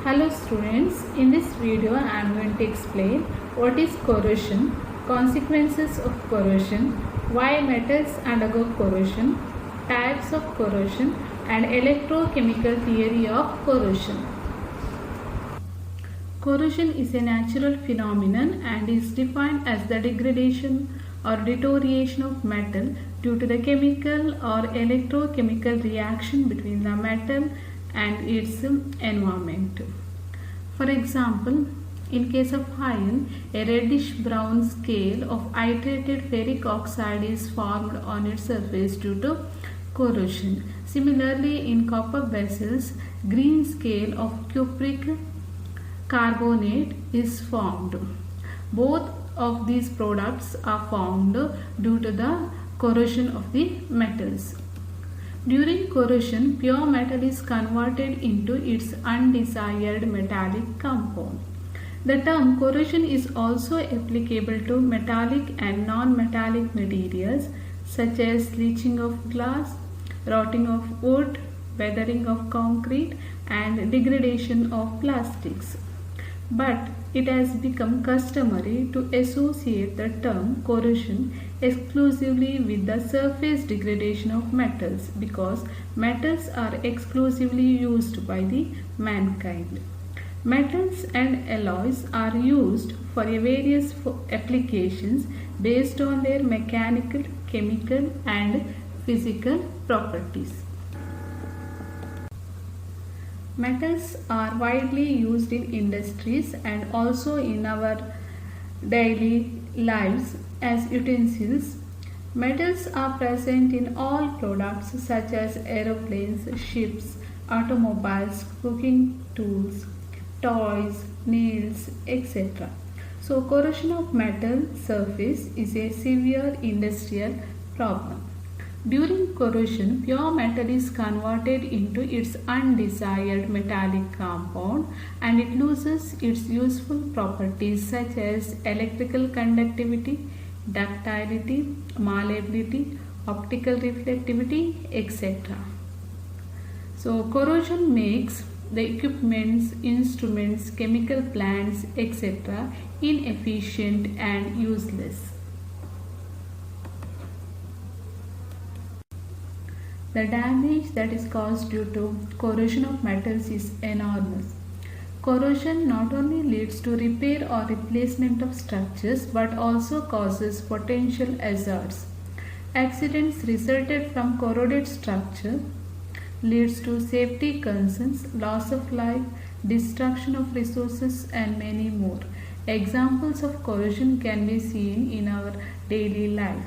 Hello students, in this video I am going to explain what is corrosion, consequences of corrosion, why metals undergo corrosion, types of corrosion and electrochemical theory of corrosion. Corrosion is a natural phenomenon and is defined as the degradation or deterioration of metal due to the chemical or electrochemical reaction between the metal and its environment. For example, in case of iron, a reddish brown scale of iterated ferric oxide is formed on its surface due to corrosion. Similarly, in copper vessels, green scale of cupric carbonate is formed. Both of these products are formed due to the corrosion of the metals. During corrosion, pure metal is converted into its undesired metallic compound. The term corrosion is also applicable to metallic and non-metallic materials such as leaching of glass, rotting of wood, weathering of concrete, and degradation of plastics. But it has become customary to associate the term corrosion exclusively with the surface degradation of metals because metals are exclusively used by the mankind. Metals and alloys are used for various applications based on their mechanical, chemical and physical properties. Metals are widely used in industries and also in our daily lives as utensils. Metals are present in all products such as aeroplanes, ships, automobiles, cooking tools, toys, nails, etc. So, corrosion of metal surface is a severe industrial problem. During corrosion, pure metal is converted into its undesired metallic compound and it loses its useful properties such as electrical conductivity, ductility, malleability, optical reflectivity, etc. So, corrosion makes the equipments, instruments, chemical plants, etc. inefficient and useless. The damage that is caused due to corrosion of metals is enormous. Corrosion not only leads to repair or replacement of structures but also causes potential hazards. Accidents resulted from corroded structure leads to safety concerns, loss of life, destruction of resources and many more. Examples of corrosion can be seen in our daily life.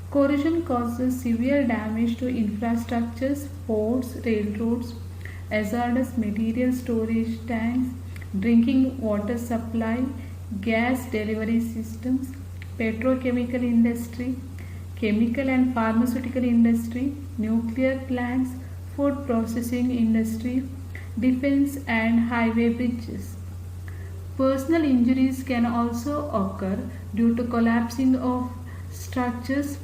Corrosion causes severe damage to infrastructures, ports, railroads, hazardous material storage tanks, drinking water supply, gas delivery systems, petrochemical industry, chemical and pharmaceutical industry, nuclear plants, food processing industry, defense and highway bridges. Personal injuries can also occur due to collapsing of structures,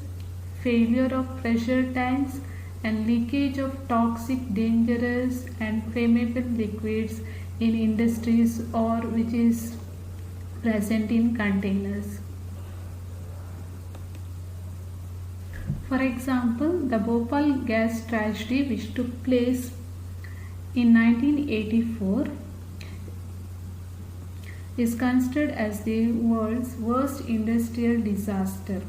failure of pressure tanks and leakage of toxic, dangerous and flammable liquids in industries or which is present in containers. For example, the Bhopal gas tragedy which took place in 1984 is considered as the world's worst industrial disaster.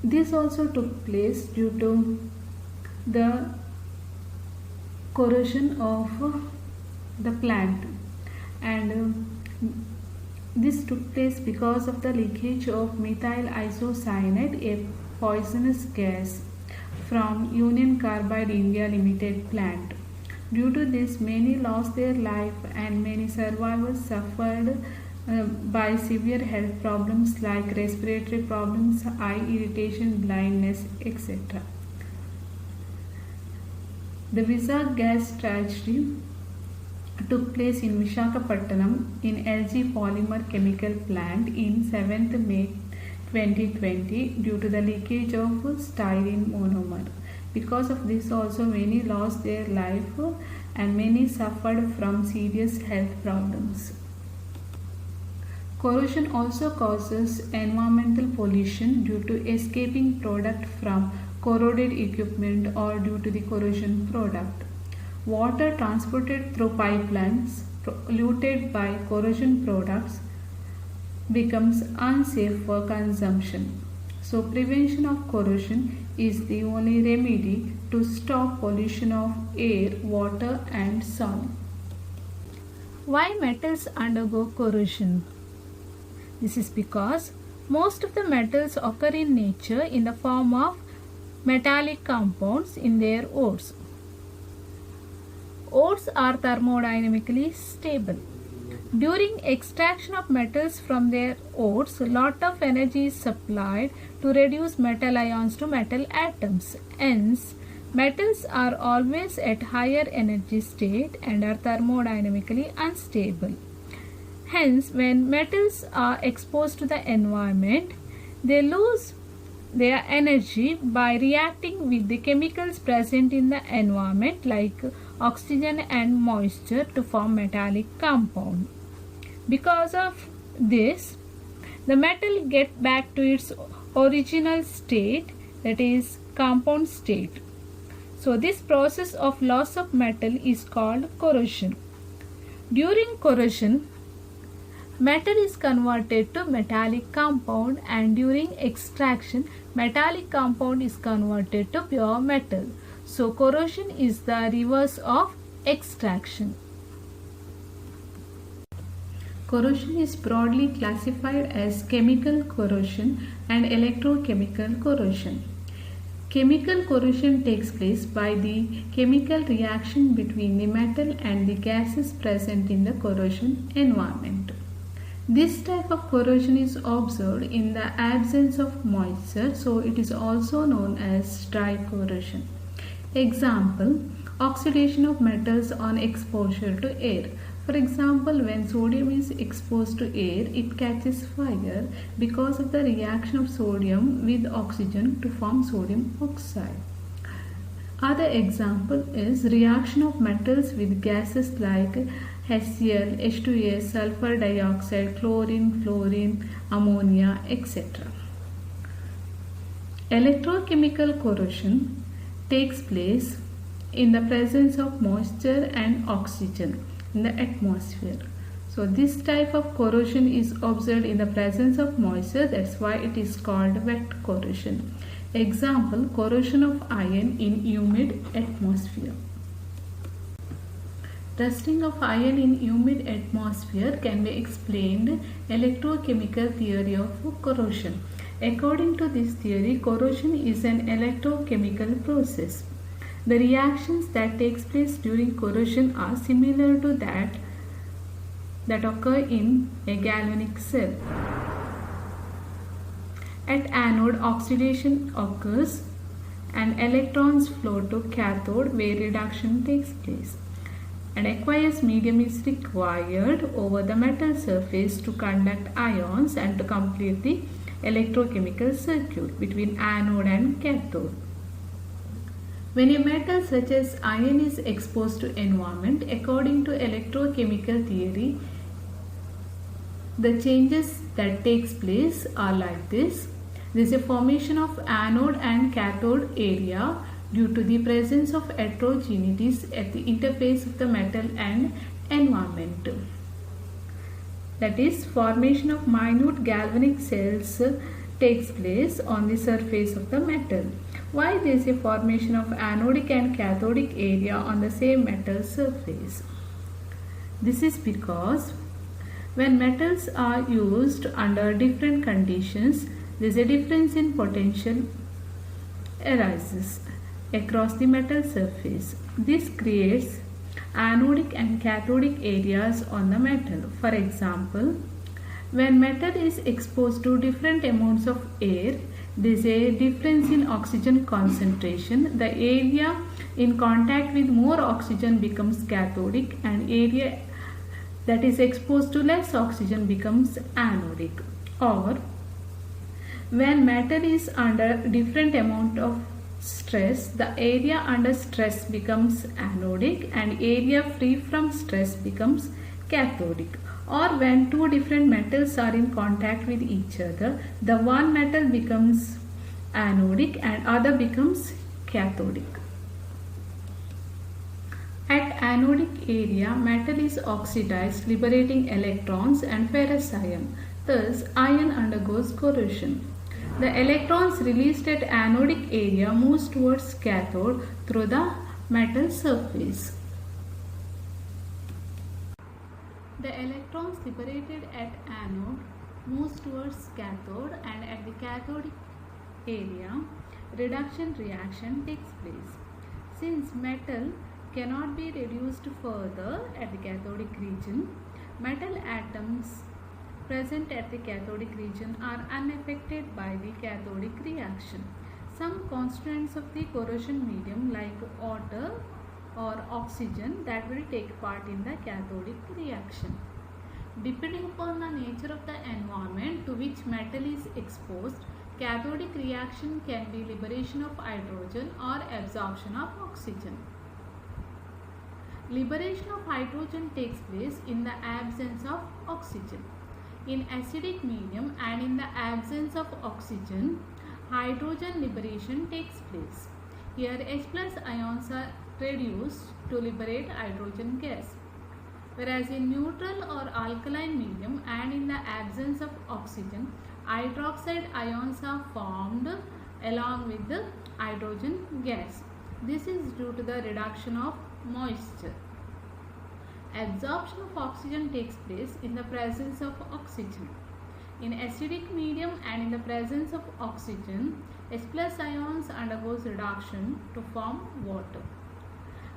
This also took place due to the corrosion of the plant and this took place because of the leakage of methyl isocyanate, a poisonous gas from Union Carbide India Limited plant. Due to this, many lost their life and many survivors suffered by severe health problems like respiratory problems, eye irritation, blindness, etc. The Vizag gas tragedy took place in Visakhapatnam in LG Polymer Chemical Plant in 7th May 2020 due to the leakage of styrene monomer. Because of this also many lost their life and many suffered from serious health problems. Corrosion also causes environmental pollution due to escaping product from corroded equipment or due to the corrosion product. Water transported through pipelines polluted by corrosion products becomes unsafe for consumption. So prevention of corrosion is the only remedy to stop pollution of air, water and soil. Why metals undergo corrosion? This is because most of the metals occur in nature in the form of metallic compounds in their ores. Ores are thermodynamically stable. During extraction of metals from their ores, a lot of energy is supplied to reduce metal ions to metal atoms. Hence, metals are always at higher energy state and are thermodynamically unstable. Hence, when metals are exposed to the environment, they lose their energy by reacting with the chemicals present in the environment like oxygen and moisture to form metallic compound. Because of this, the metal gets back to its original state, that is compound state. So this process of loss of metal is called corrosion. During corrosion, metal is converted to metallic compound and during extraction, metallic compound is converted to pure metal. So corrosion is the reverse of extraction. Corrosion is broadly classified as chemical corrosion and electrochemical corrosion. Chemical corrosion takes place by the chemical reaction between the metal and the gases present in the corrosion environment. This type of corrosion is observed in the absence of moisture, so it is also known as dry corrosion. Example, oxidation of metals on exposure to air. For example, when sodium is exposed to air, it catches fire because of the reaction of sodium with oxygen to form sodium oxide. Other example is reaction of metals with gases like HCl, H2S, sulfur dioxide, chlorine, fluorine, ammonia, etc. Electrochemical corrosion takes place in the presence of moisture and oxygen in the atmosphere. So this type of corrosion is observed in the presence of moisture, that's why it is called wet corrosion. Example, corrosion of iron in humid atmosphere. Rusting of iron in humid atmosphere can be explained electrochemical theory of corrosion. According to this theory, corrosion is an electrochemical process. The reactions that takes place during corrosion are similar to that occur in a galvanic cell. At anode, oxidation occurs and electrons flow to cathode where reduction takes place. An aqueous medium is required over the metal surface to conduct ions and to complete the electrochemical circuit between anode and cathode. When a metal such as iron is exposed to environment, according to electrochemical theory, the changes that takes place are like this. There is a formation of anode and cathode area due to the presence of heterogeneities at the interface of the metal and environment. That is, formation of minute galvanic cells takes place on the surface of the metal. Why there is a formation of anodic and cathodic area on the same metal surface? This is because when metals are used under different conditions, there is a difference in potential arises across the metal surface. This creates anodic and cathodic areas on the metal. For example, when metal is exposed to different amounts of air, there is a difference in oxygen concentration. The area in contact with more oxygen becomes cathodic, and area that is exposed to less oxygen becomes anodic. Or when metal is under different amount of stress, the area under stress becomes anodic and area free from stress becomes cathodic. Or when two different metals are in contact with each other, the one metal becomes anodic and other becomes cathodic. At anodic area, metal is oxidized, liberating electrons and ferrous ion. Thus, iron undergoes corrosion. The electrons released at anodic area moves towards cathode through the metal surface. The electrons liberated at anode moves towards cathode, and at the cathodic area, reduction reaction takes place. Since metal cannot be reduced further at the cathodic region, metal atoms present at the cathodic region are unaffected by the cathodic reaction. Some constituents of the corrosion medium like water or oxygen that will take part in the cathodic reaction. Depending upon the nature of the environment to which metal is exposed, cathodic reaction can be liberation of hydrogen or absorption of oxygen. Liberation of hydrogen takes place in the absence of oxygen. In acidic medium and in the absence of oxygen, hydrogen liberation takes place. Here H+ ions are reduced to liberate hydrogen gas. Whereas in neutral or alkaline medium and in the absence of oxygen, hydroxide ions are formed along with the hydrogen gas. This is due to the reduction of moisture. Absorption of oxygen takes place in the presence of oxygen. In acidic medium and in the presence of oxygen, H+ ions undergoes reduction to form water.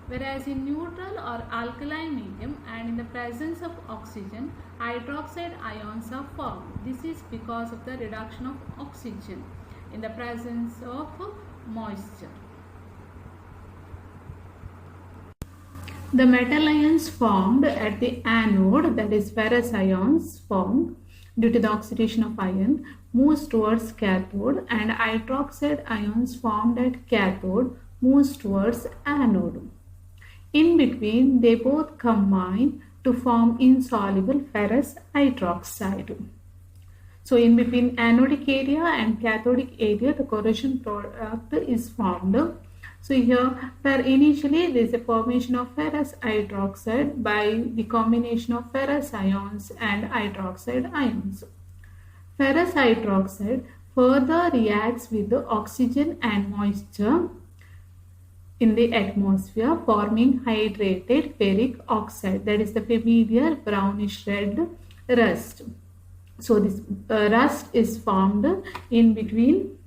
Whereas in neutral or alkaline medium and in the presence of oxygen, hydroxide ions are formed. This is because of the reduction of oxygen in the presence of moisture. The metal ions formed at the anode, that is ferrous ions formed due to the oxidation of iron, moves towards cathode, and hydroxide ions formed at cathode moves towards anode. In between, they both combine to form insoluble ferrous hydroxide. So in between anodic area and cathodic area, the corrosion product is formed. So here, where initially there is a formation of ferrous hydroxide by the combination of ferrous ions and hydroxide ions. Ferrous hydroxide further reacts with the oxygen and moisture in the atmosphere, forming hydrated ferric oxide, that is the familiar brownish red rust. So this rust is formed in between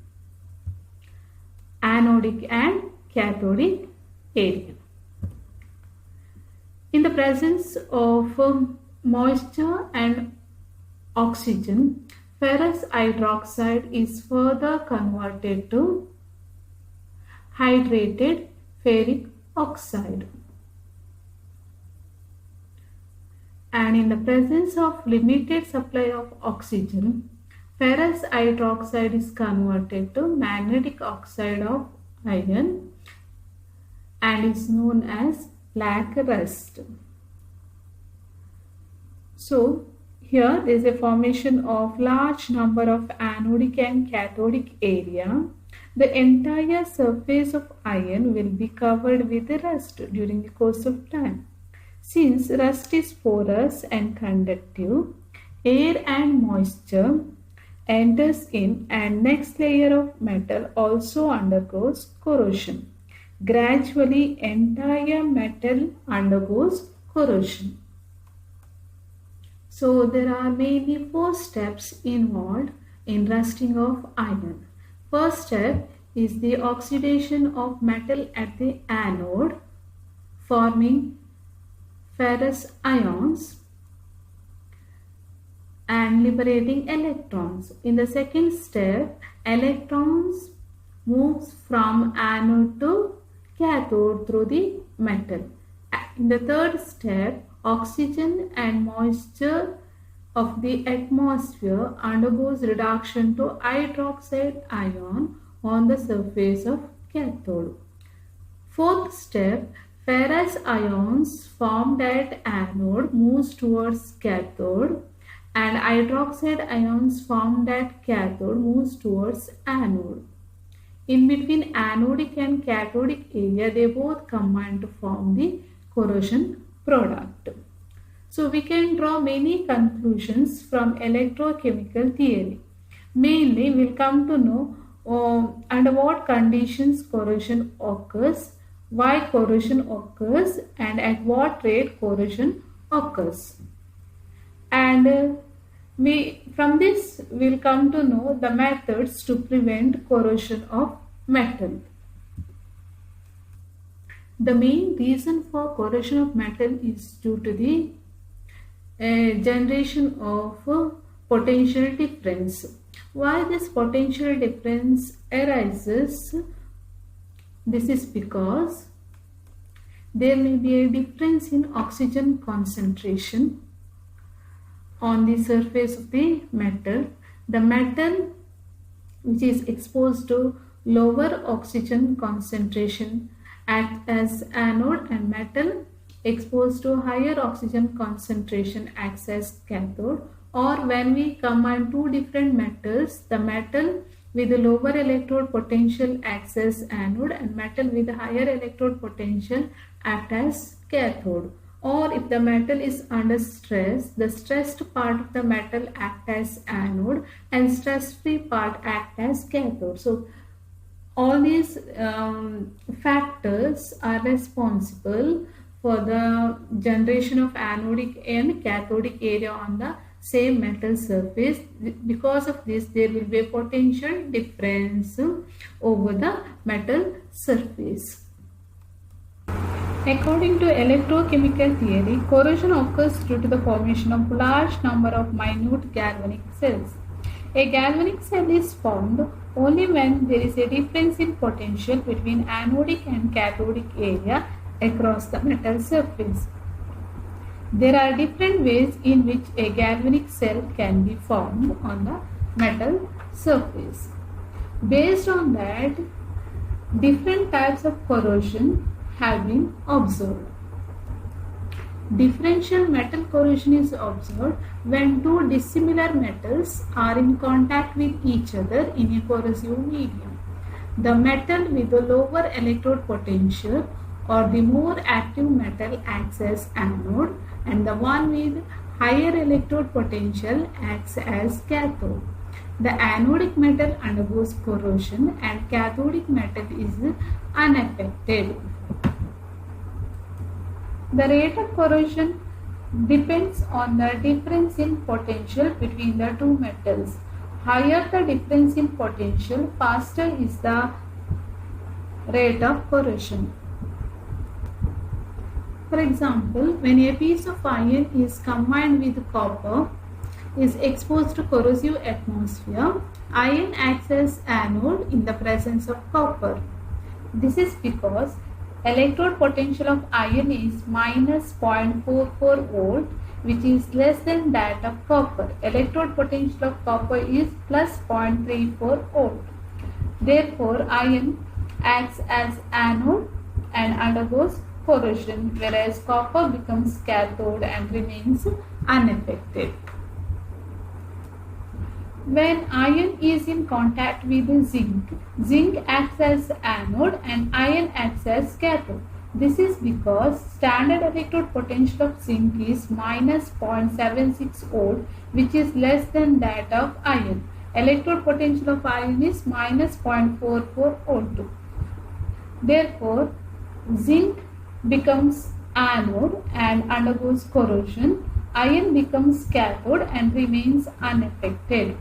anodic and cathodic area. In the presence of moisture and oxygen, ferrous hydroxide is further converted to hydrated ferric oxide. And in the presence of limited supply of oxygen, ferrous hydroxide is converted to magnetic oxide of iron and is known as black rust. So here there is a formation of large number of anodic and cathodic area. The entire surface of iron will be covered with rust during the course of time. Since rust is porous and conductive, air and moisture enters in, and next layer of metal also undergoes corrosion. Gradually, entire metal undergoes corrosion. So there are mainly 4 steps involved in rusting of iron. First step is the oxidation of metal at the anode, forming ferrous ions and liberating electrons. In the second step, electrons moves from anode to cathode through the metal. In the third step, oxygen and moisture of the atmosphere undergoes reduction to hydroxide ion on the surface of cathode. Fourth step, ferrous ions formed at anode moves towards cathode and hydroxide ions formed at cathode moves towards anode. In between anodic and cathodic area, they both combine to form the corrosion product. So we can draw many conclusions from electrochemical theory. Mainly, we will come to know under what conditions corrosion occurs, why corrosion occurs, and at what rate corrosion occurs. And from this we will come to know the methods to prevent corrosion of metal. The main reason for corrosion of metal is due to the generation of potential difference. Why this potential difference arises? This is because there may be a difference in oxygen concentration on the surface of the metal. The metal which is exposed to lower oxygen concentration acts as anode, and metal exposed to higher oxygen concentration acts as cathode. Or when we combine two different metals, the metal with the lower electrode potential acts as anode and metal with higher electrode potential acts as cathode. Or if the metal is under stress, the stressed part of the metal acts as anode and stress-free part acts as cathode. So all these factors are responsible for the generation of anodic and cathodic area on the same metal surface. Because of this, there will be a potential difference over the metal surface. According to electrochemical theory, corrosion occurs due to the formation of large number of minute galvanic cells. A galvanic cell is formed only when there is a difference in potential between anodic and cathodic area across the metal surface. There are different ways in which a galvanic cell can be formed on the metal surface. Based on that, different types of corrosion have been observed. Differential metal corrosion is observed when two dissimilar metals are in contact with each other in a corrosive medium. The metal with the lower electrode potential or the more active metal acts as anode, and the one with higher electrode potential acts as cathode. The anodic metal undergoes corrosion and cathodic metal is unaffected. The rate of corrosion depends on the difference in potential between the two metals. Higher the difference in potential, faster is the rate of corrosion. For example, when a piece of iron is combined with copper, is exposed to corrosive atmosphere, iron acts as anode in the presence of copper. This is because electrode potential of iron is minus 0.44 volt, which is less than that of copper. Electrode potential of copper is plus 0.34 volt. Therefore, iron acts as anode and undergoes corrosion, whereas copper becomes cathode and remains unaffected. When iron is in contact with zinc, zinc acts as anode and iron acts as cathode. This is because standard electrode potential of zinc is minus 0.76 volt, which is less than that of iron. Electrode potential of iron is minus 0.44 volt. Therefore, zinc becomes anode and undergoes corrosion. Iron becomes cathode and remains unaffected.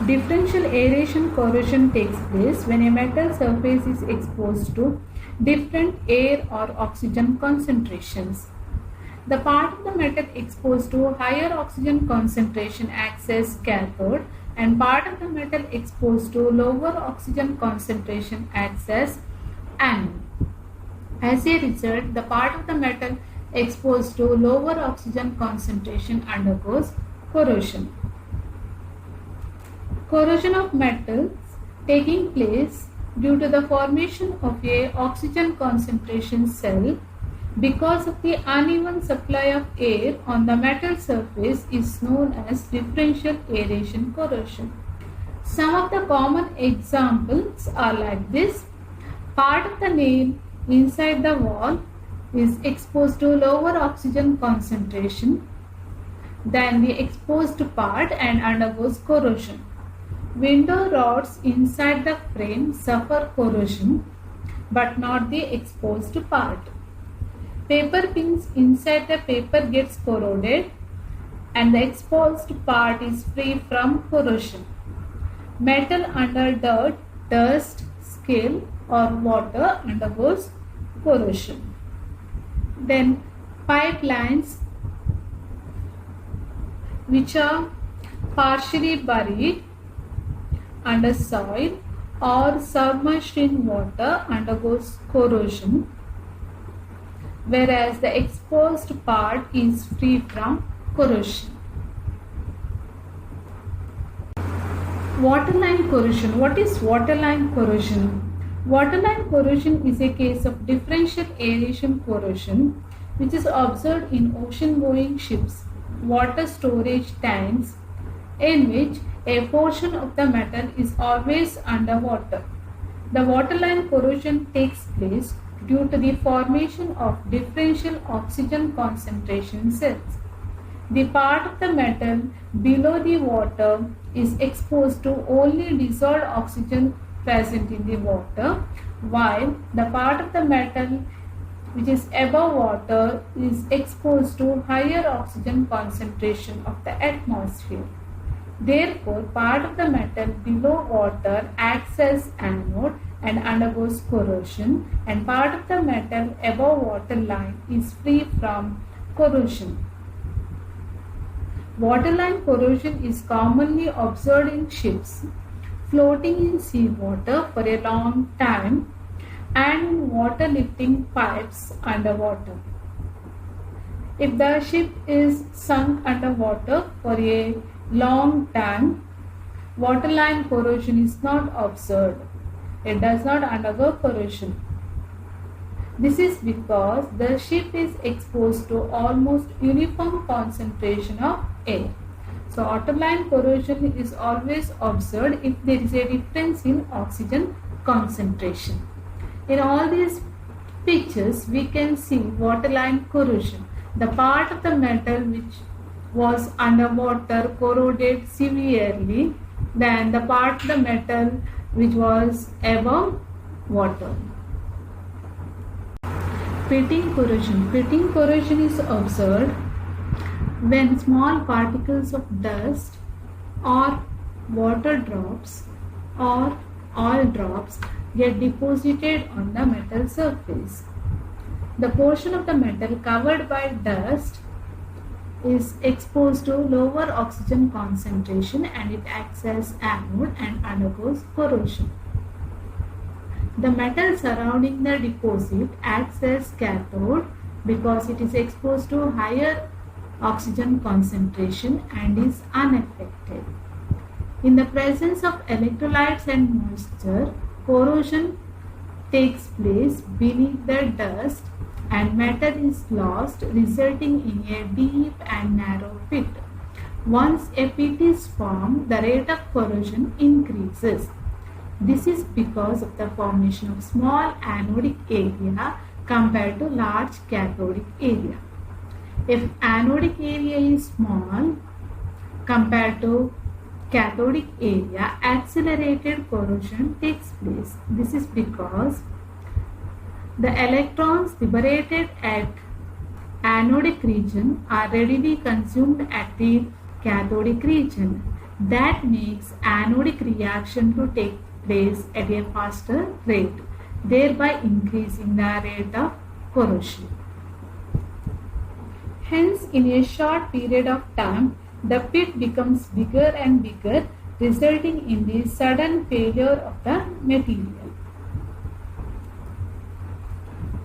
Differential aeration corrosion takes place when a metal surface is exposed to different air or oxygen concentrations. The part of the metal exposed to higher oxygen concentration acts as cathode, and part of the metal exposed to lower oxygen concentration acts as anode. As a result, the part of the metal exposed to lower oxygen concentration undergoes corrosion. Corrosion of metals taking place due to the formation of a oxygen concentration cell because of the uneven supply of air on the metal surface is known as differential aeration corrosion. Some of the common examples are like this. Part of the nail inside the wall is exposed to lower oxygen concentration than the exposed part and undergoes corrosion. Window rods inside the frame suffer corrosion but not the exposed part. Paper pins inside the paper gets corroded and the exposed part is free from corrosion. Metal under dirt, dust, scale or water undergoes corrosion. Then pipelines which are partially buried under soil or submerged in water undergoes corrosion, whereas the exposed part is free from corrosion. Waterline corrosion. What is waterline corrosion? Waterline corrosion is a case of differential aeration corrosion which is observed in ocean-going ships, water storage tanks, in which a portion of the metal is always underwater. The waterline corrosion takes place due to the formation of differential oxygen concentration cells. The part of the metal below the water is exposed to only dissolved oxygen present in the water, while the part of the metal which is above water is exposed to higher oxygen concentration of the atmosphere. Therefore, part of the metal below water acts as anode and undergoes corrosion, and part of the metal above waterline is free from corrosion. Waterline corrosion is commonly observed in ships floating in seawater for a long time and in water lifting pipes underwater. If the ship is sunk underwater for a long time, waterline corrosion is not observed. It does not undergo corrosion. This is because the ship is exposed to almost uniform concentration of air. So, waterline corrosion is always observed if there is a difference in oxygen concentration. In all these pictures, we can see waterline corrosion. The part of the metal which was underwater corroded severely than the part of the metal which was above water. Pitting corrosion. Pitting corrosion is observed when small particles of dust or water drops or oil drops get deposited on the metal surface. The portion of the metal covered by dust is exposed to lower oxygen concentration and it acts as anode and undergoes corrosion. The metal surrounding the deposit acts as cathode because it is exposed to higher oxygen concentration and is unaffected. In the presence of electrolytes and moisture, corrosion takes place beneath the dust and matter is lost, resulting in a deep and narrow pit. Once a pit is formed, the rate of corrosion increases. This is because of the formation of small anodic area compared to large cathodic area. If anodic area is small compared to cathodic area, accelerated corrosion takes place. This is because the electrons liberated at anodic region are readily consumed at the cathodic region. That makes anodic reaction to take place at a faster rate, thereby increasing the rate of corrosion. Hence, in a short period of time, the pit becomes bigger and bigger, resulting in the sudden failure of the material.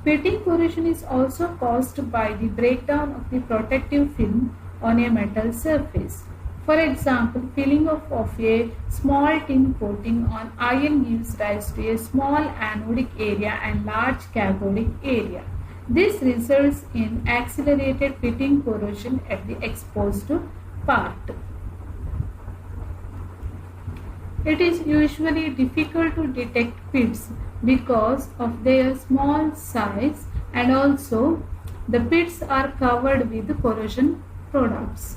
Pitting corrosion is also caused by the breakdown of the protective film on a metal surface. For example, peeling of a small tin coating on iron gives rise to a small anodic area and large cathodic area. This results in accelerated pitting corrosion at the exposed part. It is usually difficult to detect pits because of their small size, and also the pits are covered with corrosion products.